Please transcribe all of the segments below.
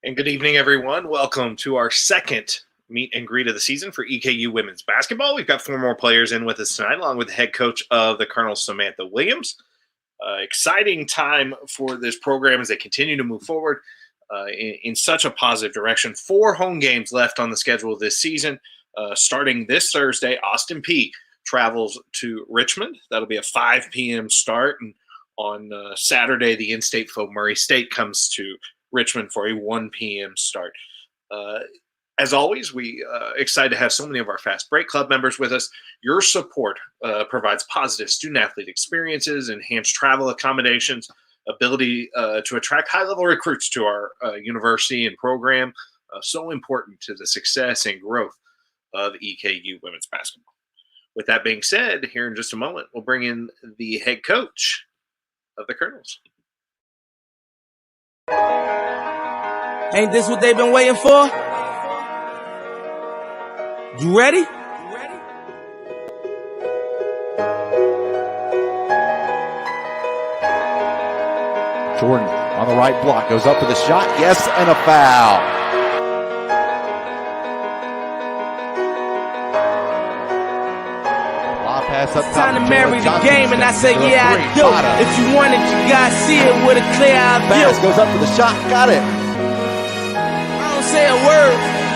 And good evening, everyone. Welcome to our second meet and greet of the season for EKU women's basketball. We've got four more players in with us tonight, along with the head coach of the Colonels Samantha Williams. Exciting time for this program as they continue to move forward in such a positive direction. 4 home games left on the schedule this season. Starting this Thursday, Austin Peay travels to Richmond. That'll be a 5 p.m. start. And on Saturday, the in-state foe Murray State comes to Richmond for a 1 p.m. start. As always, we excited to have so many of our Fastbreak Club members with us. Your support provides positive student-athlete experiences, enhanced travel accommodations, ability to attract high-level recruits to our university and program. So important to the success and growth of EKU women's basketball. With that being said, here in just a moment, we'll bring in the head coach of the Colonels. Ain't this what they've been waiting for? You ready? Jordan on the right block, goes up for the shot, yes, and a foul. Pass up time to marry the game, and I say, yeah, I do. If you want it, you gotta see it with a clear eye view. Pass goes up for the shot, got it.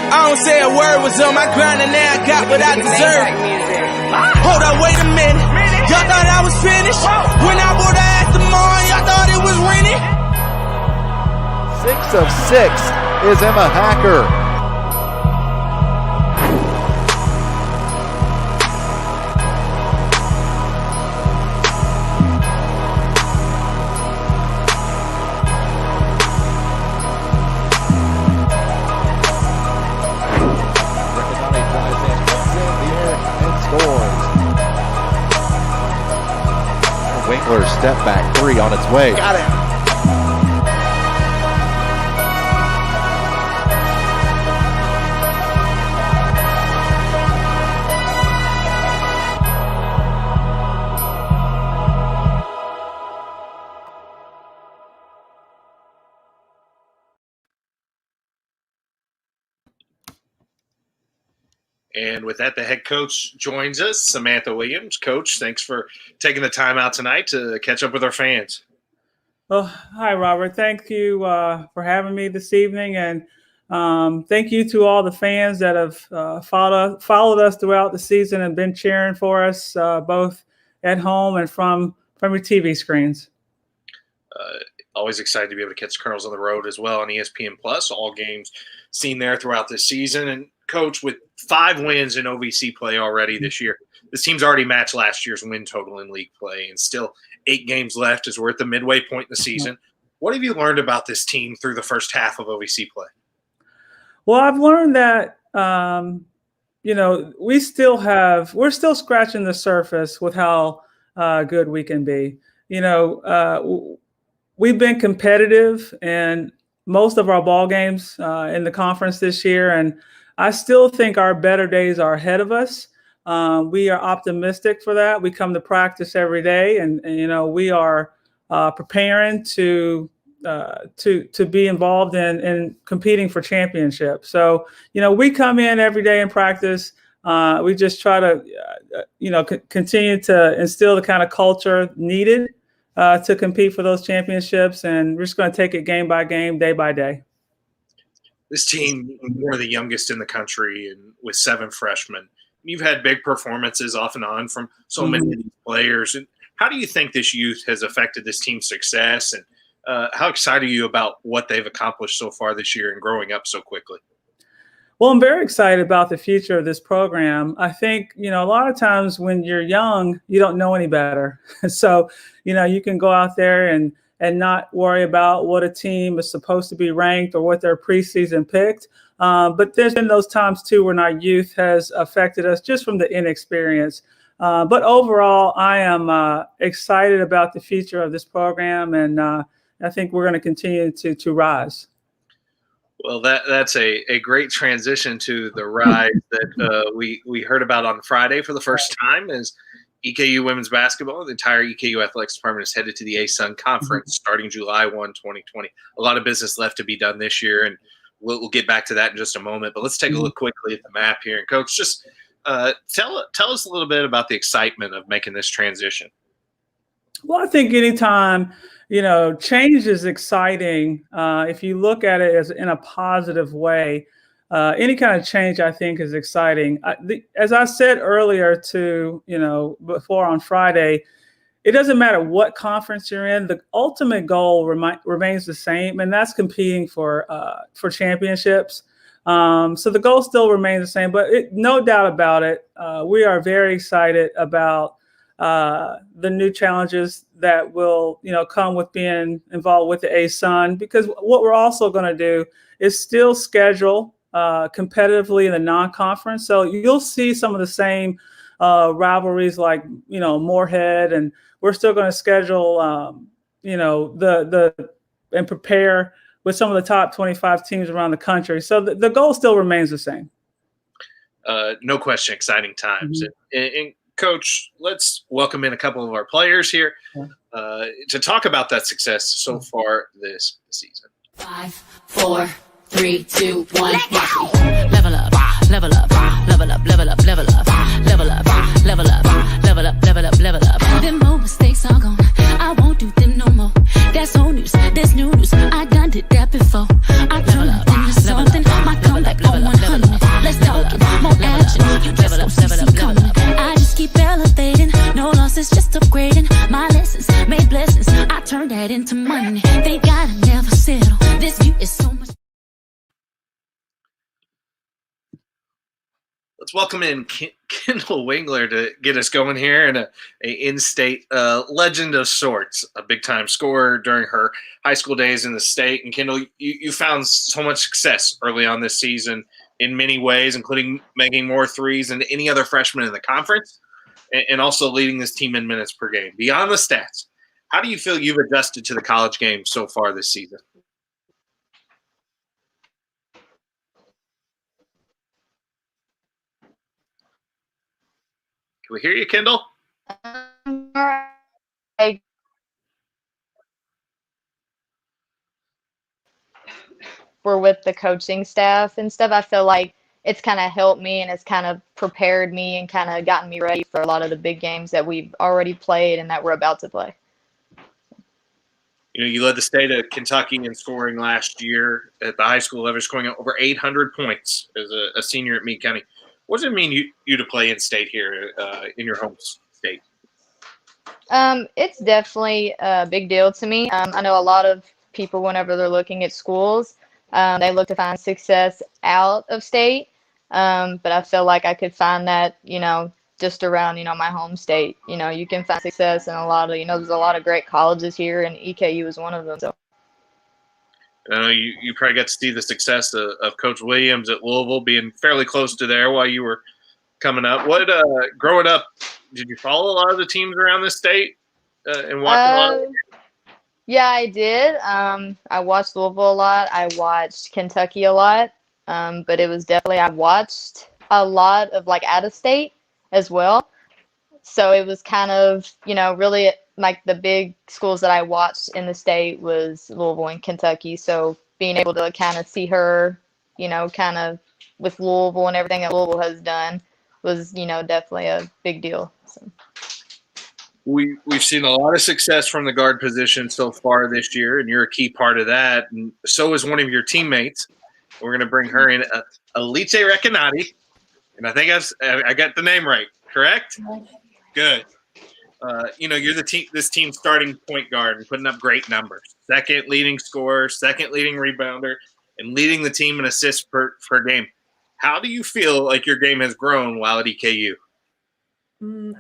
I don't say a word was on my grind, and now I got what I deserve. Hold up, wait a minute. Y'all thought I was finished? When I bought the ass tomorrow, y'all thought it was rented? 6 of 6 is Emma Hacker. Wingler step back 3 on its way. Got it. And with that, the head coach joins us, Samantha Williams. Coach, thanks for taking the time out tonight to catch up with our fans. Well, hi, Robert. Thank you for having me this evening. And thank you to all the fans that have followed us throughout the season and been cheering for us, both at home and from your TV screens. Always excited to be able to catch Colonels on the road as well on ESPN+. All games seen there throughout this season. And, Coach, with 5 wins in OVC play already this year, this team's already matched last year's win total in league play, and still 8 games left as we're at the midway point in the season. What have you learned about this team through the first half of OVC play? Well, I've learned that, we're still scratching the surface with how good we can be. We've been competitive in most of our ball games in the conference this year, and I still think our better days are ahead of us. We are optimistic for that. We come to practice every day, and we are preparing to be involved in competing for championships. So we come in every day in practice. We just try to continue to instill the kind of culture needed to compete for those championships, and we're just going to take it game by game, day by day. This team, one of the youngest in the country, and with 7 freshmen, you've had big performances off and on from so many of these players. And how do you think this youth has affected this team's success? And how excited are you about what they've accomplished so far this year and growing up so quickly? Well, I'm very excited about the future of this program. I think, a lot of times when you're young, you don't know any better. So, you can go out there and not worry about what a team is supposed to be ranked or what their preseason picked. But there's been those times, too, when our youth has affected us just from the inexperience. But overall, I am excited about the future of this program, and I think we're going to continue to rise. Well, that's a great transition to the rise that we heard about on Friday for the first time is EKU women's basketball. The entire EKU Athletics department is headed to the ASUN Conference starting July 1, 2020. A lot of business left to be done this year, and we'll get back to that in just a moment. But let's take a look quickly at the map here. And Coach, just tell us a little bit about the excitement of making this transition. Well, I think anytime, change is exciting. If you look at it as in a positive way, any kind of change, I think, is exciting. As I said earlier before on Friday, it doesn't matter what conference you're in. The ultimate goal remains the same, and that's competing for championships. So the goal still remains the same, but no doubt about it, we are very excited about the new challenges that will, come with being involved with the ASUN, because what we're also going to do is still schedule competitively in the non-conference. So you'll see some of the same rivalries like, Moorhead, and we're still going to schedule, and prepare with some of the top 25 teams around the country. So the goal still remains the same. No question, exciting times. And Coach, let's welcome in a couple of our players here to talk about that success so far this season. 5, 4, 3, 2, 1. Level up, level up, level up, level up, level up, level up, level up, level up, level up, level up. Them old mistakes are gone. I won't do them no more. That's old news. There's new news. I done did that before. I turn up into something. My comeback on 100. Let's talk it. More action. You just don't see some coming. I just keep elevating. No losses, just upgrading. My lessons made blessings. I turn that into money. They gotta never settle. This view is so much. Let's welcome in Kendall Wingler to get us going here, and a in-state legend of sorts, a big-time scorer during her high school days in the state. And Kendall, you found so much success early on this season in many ways, including making more threes than any other freshman in the conference, and also leading this team in minutes per game. Beyond the stats, how do you feel you've adjusted to the college game so far this season? Can we hear you, Kendall? We're with the coaching staff and stuff. I feel like it's kind of helped me, and it's kind of prepared me and kind of gotten me ready for a lot of the big games that we've already played and that we're about to play. You led the state of Kentucky in scoring last year at the high school level, scoring over 800 points as a senior at Meade County. What does it mean you to play in state here in your home state? It's definitely a big deal to me. I know a lot of people, whenever they're looking at schools, they look to find success out of state. But I feel like I could find that, just around, my home state. You can find success in a lot of, there's a lot of great colleges here, and EKU is one of them. So. You probably got to see the success of Coach Williams at Louisville, being fairly close to there while you were coming up. What growing up, did you follow a lot of the teams around the state and watch a lot of them? Yeah, I did. I watched Louisville a lot. I watched Kentucky a lot. But it was definitely, I watched a lot of out of state as well. So it was kind of, really like the big schools that I watched in the state was Louisville and Kentucky. So being able to kind of see her, kind of with Louisville and everything that Louisville has done was, definitely a big deal. So. We've seen a lot of success from the guard position so far this year, and you're a key part of that. And so is one of your teammates. We're going to bring her in, Elite Recanati. And I think I got the name right, correct? Good. You're this team's starting point guard and putting up great numbers. Second leading scorer, second leading rebounder, and leading the team in assists per game. How do you feel like your game has grown while at EKU?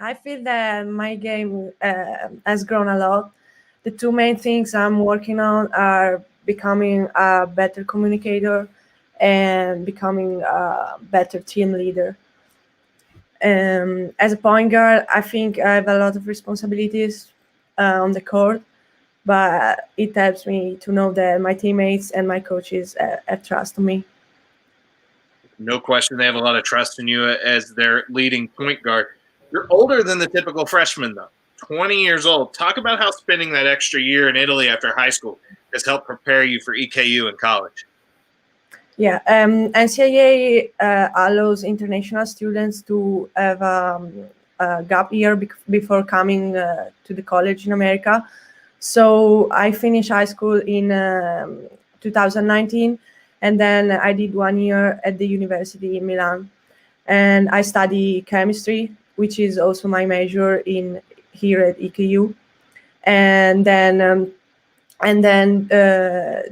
I feel that my game has grown a lot. The two main things I'm working on are becoming a better communicator and becoming a better team leader. As a point guard, I think I have a lot of responsibilities on the court, but it helps me to know that my teammates and my coaches have trust in me. No question they have a lot of trust in you as their leading point guard. You're older than the typical freshman, though, 20 years old. Talk about how spending that extra year in Italy after high school has helped prepare you for EKU in college. Yeah, NCAA allows international students to have a gap year before coming to the college in America. So I finished high school in 2019, and then I did 1 year at the university in Milan. And I study chemistry, which is also my major in here at EKU. And then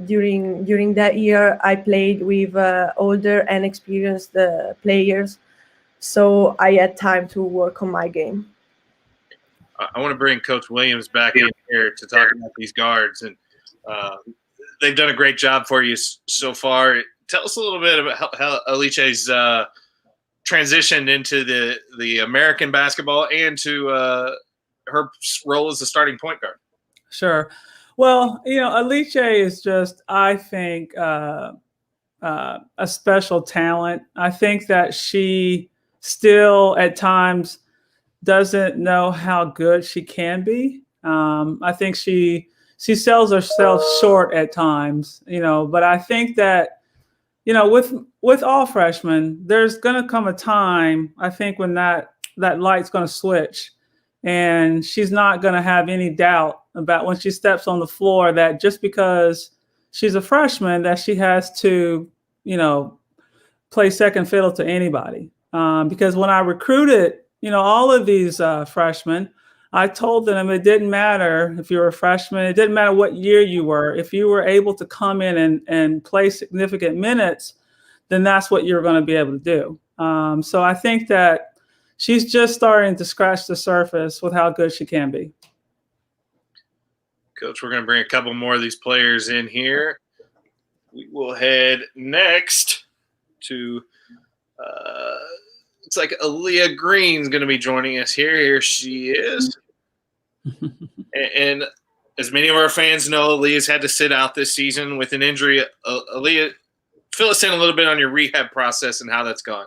during that year, I played with older and experienced players, so I had time to work on my game. I want to bring Coach Williams back in here to talk about these guards, and they've done a great job for you so far. Tell us a little bit about how Alice's transitioned into the American basketball and to her role as the starting point guard. Sure. Well, Alice is just, I think, a special talent. I think that she still at times doesn't know how good she can be. I think she sells herself short at times, but I think that, with all freshmen, there's going to come a time, I think, when that light's going to switch, and she's not going to have any doubt about when she steps on the floor that just because she's a freshman that she has to, play second fiddle to anybody. Because when I recruited, all of these freshmen, I told them it didn't matter if you were a freshman. It didn't matter what year you were. If you were able to come in and play significant minutes, then that's what you're going to be able to do. So I think that she's just starting to scratch the surface with how good she can be. Coach, we're going to bring a couple more of these players in here. We will head next to it's like Aaliyah Green's going to be joining us here. Here she is. and as many of our fans know, Aaliyah's had to sit out this season with an injury. Aaliyah, fill us in a little bit on your rehab process and how that's gone.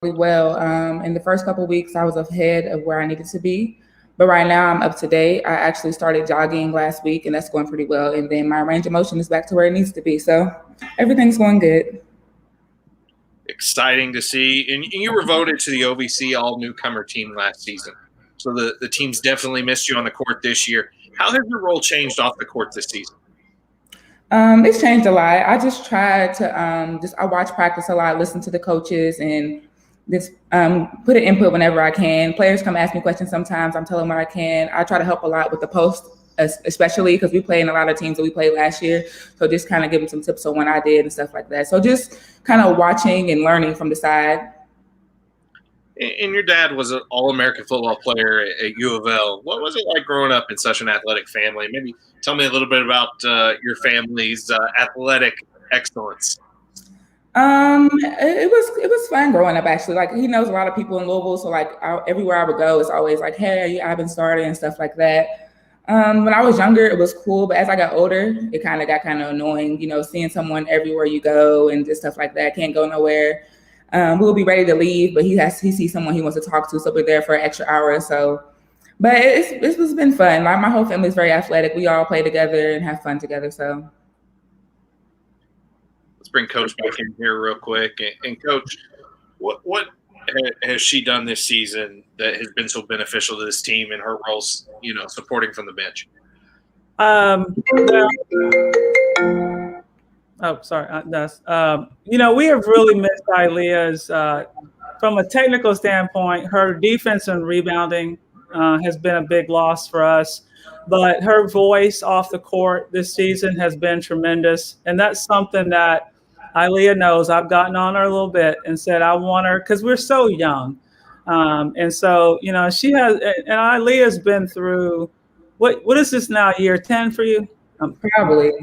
Well, in the first couple of weeks, I was ahead of where I needed to be. But right now I'm up to date. I actually started jogging last week, and that's going pretty well. And then my range of motion is back to where it needs to be. So everything's going good. Exciting to see. And you were voted to the OVC all-newcomer team last season. So the team's definitely missed you on the court this year. How has your role changed off the court this season? It's changed a lot. I just try to I watch practice a lot, listen to the coaches, and just put an input whenever I can. Players come ask me questions sometimes. I'm telling them what I can. I try to help a lot with the post, especially because we play in a lot of teams that we played last year. So just kind of give them some tips on what I did and stuff like that. So just kind of watching and learning from the side. And your dad was an All-American football player at U of L. What was it like growing up in such an athletic family? Maybe tell me a little bit about your family's athletic excellence. It was fun growing up, actually. Like, he knows a lot of people in Louisville, so like everywhere I would go, it's always like, hey, I've been starting and stuff like that. When I was younger, it was cool, but as I got older, it kind of got annoying, seeing someone everywhere you go and just stuff like that. Can't go nowhere. We'll be ready to leave, but he sees someone he wants to talk to, so we're there for an extra hour or so. But it's been fun. My whole family is very athletic. We all play together and have fun together, so. Let's bring Coach back in here real quick. And Coach, what has she done this season that has been so beneficial to this team and her roles, supporting from the bench? We have really missed Ilea's, from a technical standpoint, her defense and rebounding has been a big loss for us. But her voice off the court this season has been tremendous. And that's something that Ilea knows. I've gotten on her a little bit and said, I want her, because we're so young. And so, she has, and Ilea's been through, what is this now, year 10 for you? Probably.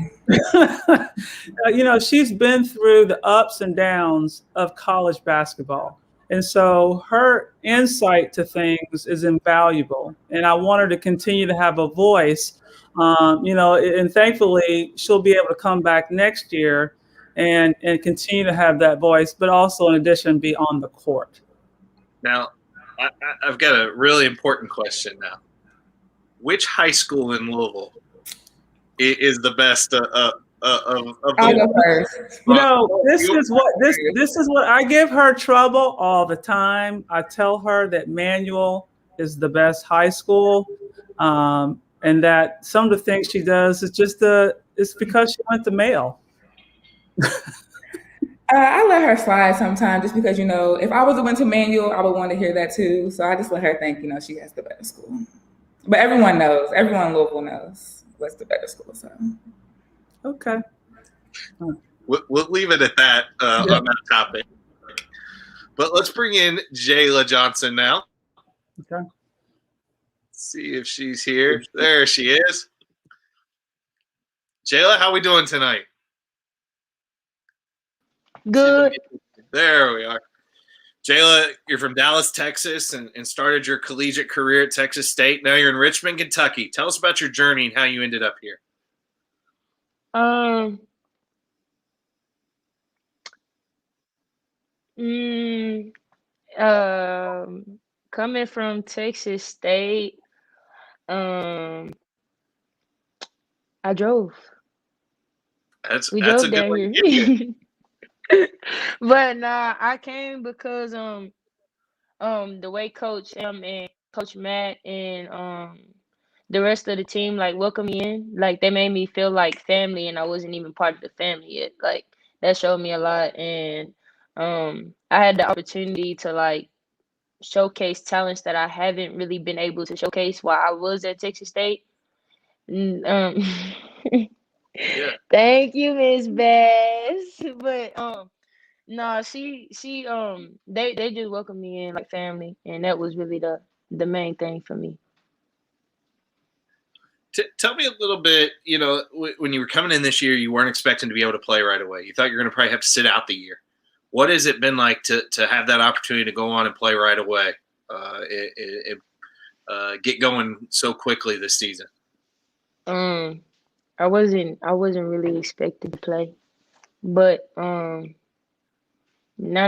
She's been through the ups and downs of college basketball. And so her insight to things is invaluable. And I want her to continue to have a voice, and thankfully she'll be able to come back next year and continue to have that voice, but also in addition, be on the court. Now, I've got a really important question now. Which high school in Louisville is the best of I'll the go first. You know, this is what I give her trouble all the time. I tell her that Manual is the best high school, and that some of the things she does is just it's because she went to Male. I let her slide sometimes just because, you know, if I was went to Manual, I would want to hear that too. So I just let her think, you know, she has the better school. But everyone knows, everyone in Louisville knows what's the better school. So Okay. We'll leave it at that on that topic. But let's bring in Jayla Johnson now. Okay. See if she's here. There she is. Jayla, how we doing tonight? Good. There we are. Jayla, you're from Dallas, Texas, and started your collegiate career at Texas State. Now you're in Richmond, Kentucky. Tell us about your journey and how you ended up here. Coming from Texas State, I drove. We that's drove a good down one. here. But nah, I came because the way Coach M and Coach Matt and the rest of the team like welcomed me in, like they made me feel like family, and I wasn't even part of the family yet. Like that showed me a lot, and I had the opportunity to like showcase talents that I haven't really been able to showcase while I was at Texas State. Yeah. Thank you, Miss Bass. But no, they just welcomed me in like family, and that was really the main thing for me. Tell me a little bit, you know, when you were coming in this year, you weren't expecting to be able to play right away. You thought you were going to probably have to sit out the year. What has it been like to have that opportunity to go on and play right away, get going so quickly this season? I wasn't really expected to play, but now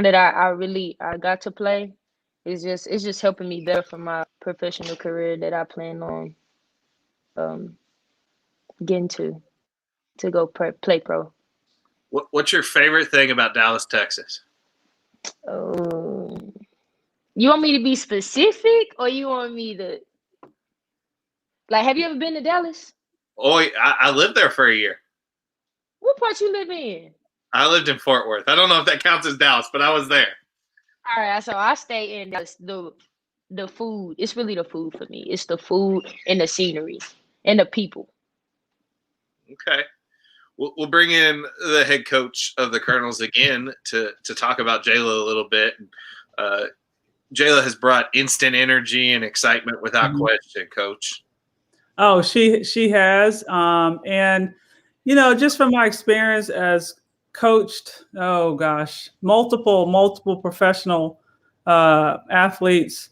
that I got to play, it's just helping me better for my professional career that I plan on getting to go play pro. What's your favorite thing about Dallas, Texas? You want me to be specific, or you want me to like? Have you ever been to Dallas? Oh, I lived there for a year. What part you live in? I lived in Fort Worth. I don't know if that counts as Dallas, but I was there. All right, so I stay in Dallas. The food, it's really the food for me. It's the food and the scenery and the people. Okay. We'll bring in the head coach of the Colonels again to talk about Jayla a little bit. Jayla has brought instant energy and excitement without question, Coach. Oh, she has. And, you know, just from my experience as coached, multiple professional athletes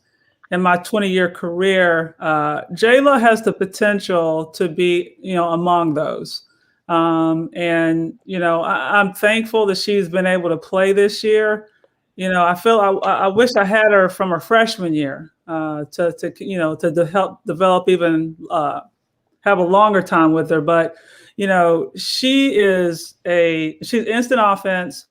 in my 20-year career, Jayla has the potential to be, you know, among those. And, you know, I'm thankful that she's been able to play this year. You know, I wish I had her from her freshman year to help develop even have a longer time with her. But, you know, she's instant offense.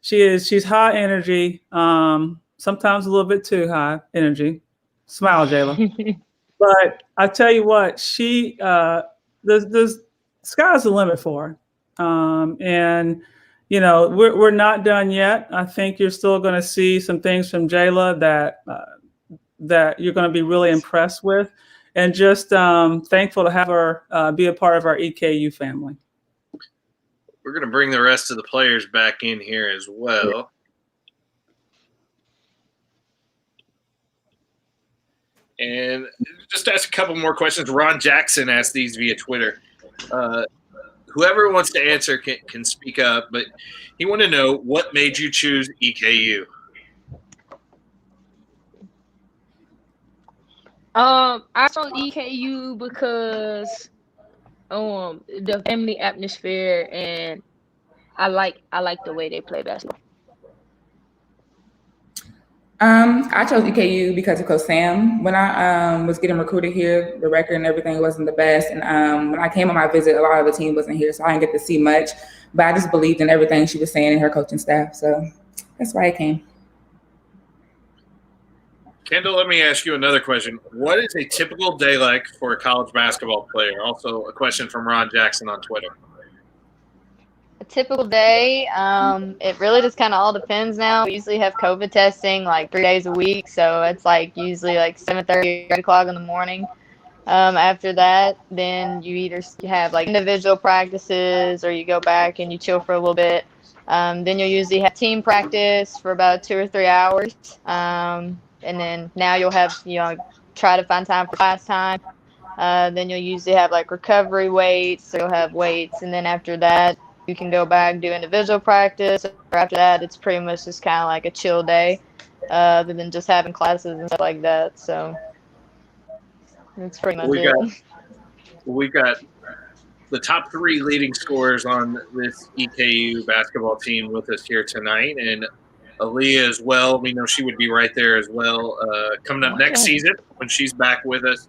She's high energy, sometimes a little bit too high energy. Smile, Jayla. But I tell you what, the sky's the limit for her. And, you know, we're not done yet. I think you're still going to see some things from Jayla that you're going to be really impressed with, and just thankful to have her be a part of our EKU family. We're going to bring the rest of the players back in here as well. And just ask a couple more questions. Ron Jackson asked these via Twitter. Whoever wants to answer can speak up, but he wanted to know, what made you choose EKU? I chose EKU because the family atmosphere, and I like the way they play basketball. I chose EKU because of Coach Sam. When I was getting recruited here, the record and everything wasn't the best. And when I came on my visit, a lot of the team wasn't here, so I didn't get to see much. But I just believed in everything she was saying in her coaching staff. So that's why I came. Kendall, let me ask you another question. What is a typical day like for a college basketball player? Also, a question from Ron Jackson on Twitter. A typical day, it really just kind of all depends now. We usually have COVID testing like 3 days a week, so it's like usually like 7:30, 8 o'clock in the morning. After that, then you either have like individual practices or you go back and you chill for a little bit. Then you'll usually have team practice for about 2 or 3 hours. And then now you'll have, try to find time for class time. Then you'll usually have like recovery weights, so you'll have weights. And then after that, you can go back and do individual practice. Or after that, it's pretty much just kind of like a chill day, other than just having classes and stuff like that. So that's pretty much it. We've got the top 3 leading scorers on this EKU basketball team with us here tonight, and Aaliyah as well. We know she would be right there as well coming up next season when she's back with us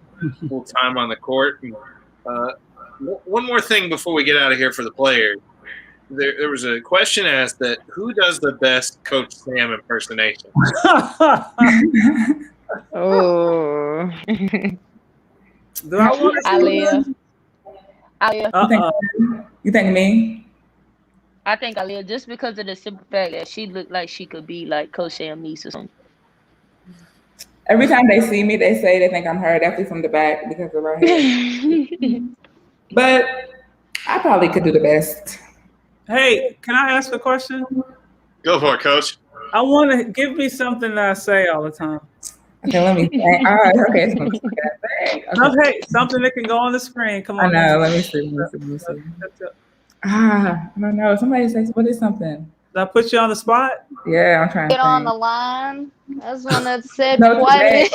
full time on the court. And, one more thing before we get out of here for the players. There was a question asked that who does the best Coach Sam impersonation? Oh. Do I want to Aaliyah. You think me? I think Aaliyah, just because of the simple fact that she looked like she could be like Coach Sam niece or something. Every time they see me, they say they think I'm her, definitely from the back because of her hair. But I probably could do the best. Hey, can I ask a question? Go for it, Coach. I want to give me something that I say all the time. Okay, let me think. All right, okay. Okay, something that can go on the screen. Come on. I know. Let me see. I don't know. Somebody says, what is something? Did I put you on the spot? Yeah, I'm trying to Get think. on the line. That's one that said No, quite a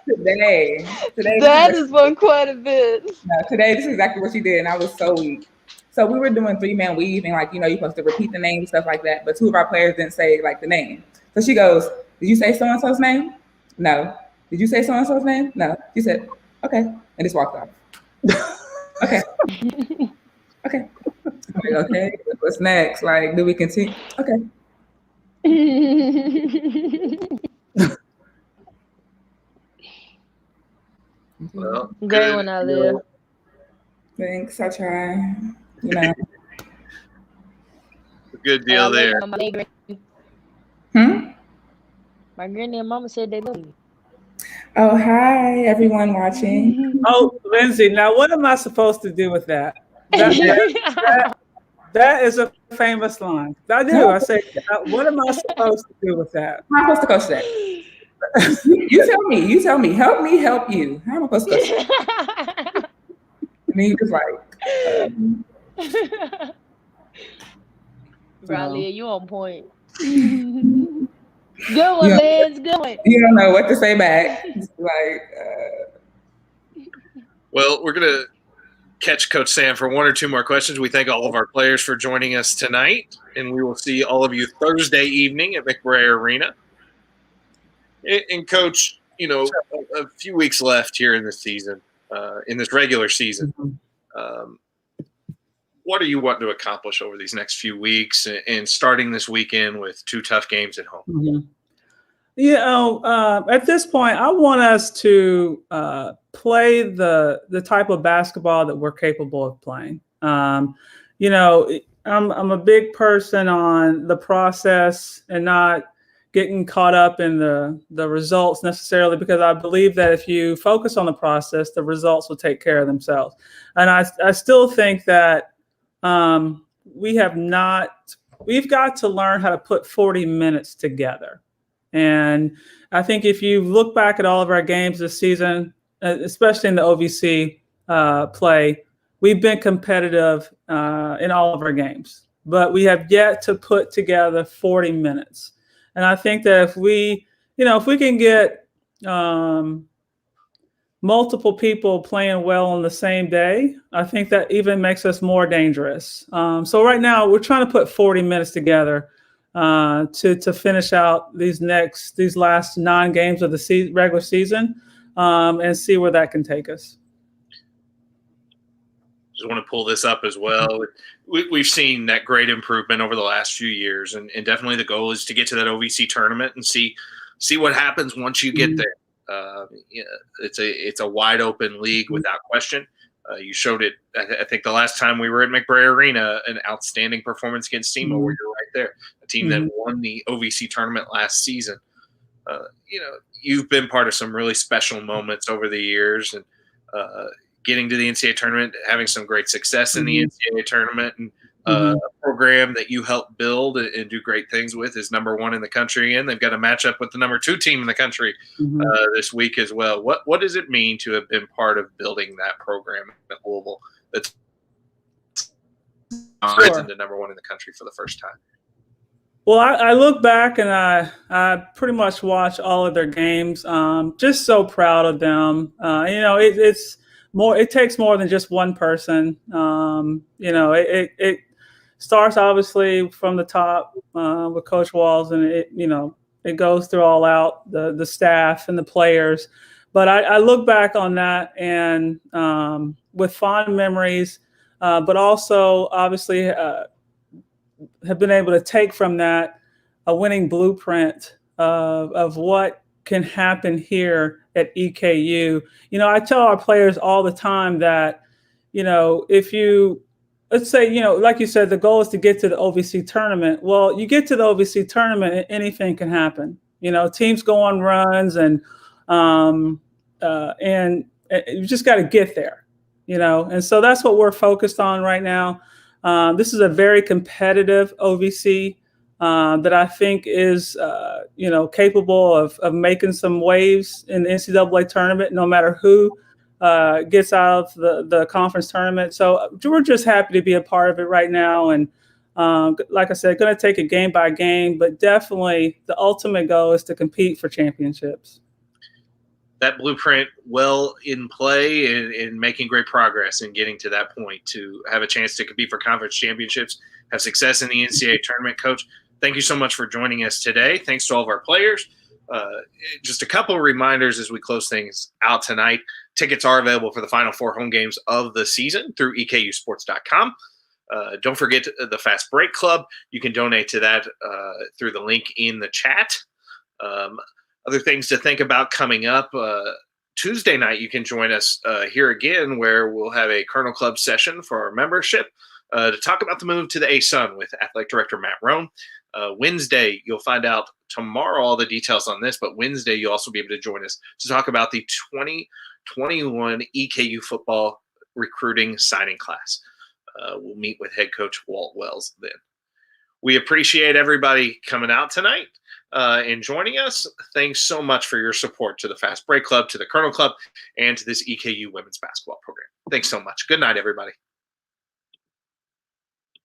Today. That is one quite a bit. No, today, this is exactly what she did, and I was so weak. So we were doing 3-man weave, and you're supposed to repeat the name and stuff like that, but 2 of our players didn't say the name. So she goes, did you say so-and-so's name? No. Did you say so-and-so's name? No. She said, okay, and just walked off. Okay. Okay. Okay, what's next? Do we continue? Okay. Well, Great one, Aaliyah. Thanks, I try. Good deal there. My granny and mama said they love you. Oh, hi, everyone watching. Oh, Lindsay, now what am I supposed to do with that? That is a famous line. I do. I say, what am I supposed to do with that? How am I supposed to coach that? You tell me. Help me help you. How am I supposed to coach that? And then you just Riley, you on point. Good one, Liz. Good one. You don't know what to say back. Well, we're going to catch Coach Sam for 1 or 2 more questions. We thank all of our players for joining us tonight, and we will see all of you Thursday evening at McBrayer Arena. And Coach, a few weeks left here in this season, in this regular season. What are you wanting to accomplish over these next few weeks and starting this weekend with 2 tough games at home? At this point, I want us to play the type of basketball that we're capable of playing. I'm a big person on the process and not getting caught up in the results necessarily, because I believe that if you focus on the process, the results will take care of themselves. And I still think that we've got to learn how to put 40 minutes together. And I think if you look back at all of our games this season, especially in the OVC play, we've been competitive in all of our games, but we have yet to put together 40 minutes. And I think that if we can get multiple people playing well on the same day, I think that even makes us more dangerous. So right now we're trying to put 40 minutes together. to finish out these last 9 games of the regular season, and see where that can take us. Just want to pull this up as well. We've seen that great improvement over the last few years, and definitely the goal is to get to that OVC tournament and see what happens once you get there. It's a wide open league without question. You showed it, I think, the last time we were at McBrayer Arena, an outstanding performance against SEMO, where you're right there, a team that won the OVC tournament last season. You've been part of some really special moments over the years, and getting to the NCAA tournament, having some great success in the NCAA tournament, and a program that you helped build and do great things with is number 1 in the country, and they've got a matchup with the number 2 team in the country this week as well. What does it mean to have been part of building that program at Louisville that's into number 1 in the country for the first time? Well, I look back and I pretty much watch all of their games. Just so proud of them. It's more. It takes more than just one person. It starts obviously from the top with Coach Walls, and it goes through all out the staff and the players. But I look back on that and with fond memories, but also obviously have been able to take from that a winning blueprint of what can happen here at EKU. I tell our players all the time that, if you, let's say, like you said, the goal is to get to the OVC tournament. Well, you get to the OVC tournament and anything can happen. Teams go on runs and you just got to get there, and so that's what we're focused on right now. This is a very competitive OVC that I think is, capable of making some waves in the NCAA tournament, no matter who gets out of the conference tournament. So we're just happy to be a part of it right now. And like I said, going to take it game by game, but definitely the ultimate goal is to compete for championships. That blueprint well in play and making great progress in getting to that point to have a chance to compete for conference championships, have success in the NCAA tournament. Coach, thank you so much for joining us today. Thanks to all of our players. Just a couple of reminders as we close things out tonight. Tickets are available for the final 4 home games of the season through EKUSports.com. Don't forget the Fastbreak Club. You can donate to that through the link in the chat. Other things to think about coming up. Tuesday night, you can join us here again, where we'll have a Colonel Club session for our membership to talk about the move to the A-Sun with Athletic Director Matt Roan. Wednesday, you'll find out tomorrow all the details on this, but Wednesday, you'll also be able to join us to talk about the 2021 EKU football recruiting signing class. We'll meet with head coach Walt Wells then. We appreciate everybody coming out tonight and joining us. Thanks so much for your support to the Fast Break Club, to the Colonel Club, and to this EKU women's basketball program. Thanks so much. Good night, everybody.